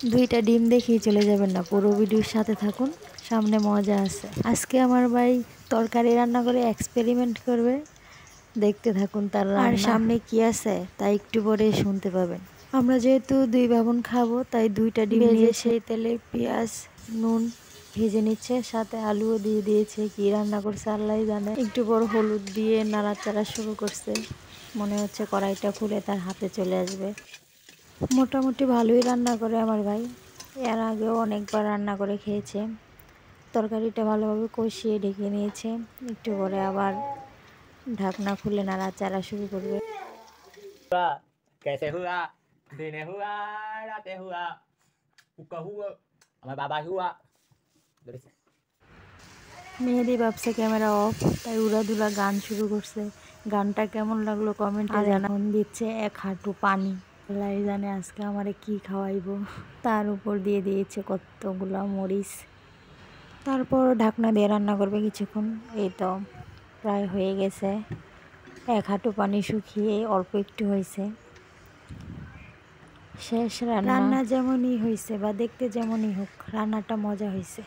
দুইটা ডিম দেখেই চলে যাবেন না, পুরো ভিডিওর সাথে থাকুন, সামনে মজা আছে। আজকে আমার ভাই তরকারি রান্না করে এক্সপেরিমেন্ট করবে, দেখতে থাকুন তার রান্না। আর সামনে কি আছে তা একটু পরে শুনতে পাবেন। আমরা যেহেতু দুই ভাবন খাবো তাই দুইটা ডিম নিয়ে সেই তেলে পেঁয়াজ নুন ভেজে নিচ্ছে, সাথে আলুও দিয়ে দিয়েছে। কি রান্না করছে আল্লাহ জানে। একটু পর হলুদ দিয়ে নাড়াচাড়া শুরু করছে, মনে হচ্ছে কড়াইটা খুলে তার হাতে চলে আসবে। মোটামুটি ভালোই রান্না করে আমার ভাই, এর আগেও অনেকবার রান্না করে খেয়েছে। তরকারিটা ভালোভাবে কষিয়ে ঢেকে নিয়েছে, একটু পরে আবার ঢাকনা খুলে নাড়াচাড়া শুরু করবে। कैसे हुआ दिने हुआ राते हुआ ऊका हुआ আমার বাবা হুয়া। মেহেদি ভাবছে ক্যামেরা অফ, তাই উড়াদুরা গান শুরু করছে। গানটা কেমন লাগলো কমেন্টে জানান। দিচ্ছে এক হাঁটু পানি, আল্লাহ জানে আজকে আমারে কি খাওয়াইবো। তার উপর দিয়ে দিয়েছে কতগুলা মরিচ। তারপর ঢাকনা দিয়ে রান্না করবে কিছুক্ষণ। এই তো প্রায় হয়ে গেছে, এক হাঁটু পানি শুকিয়ে অল্প একটু হয়েছে। শেষ রান্না। রান্না যেমনই হয়েছে বা দেখতে যেমনই হোক, রান্নাটা মজা হয়েছে।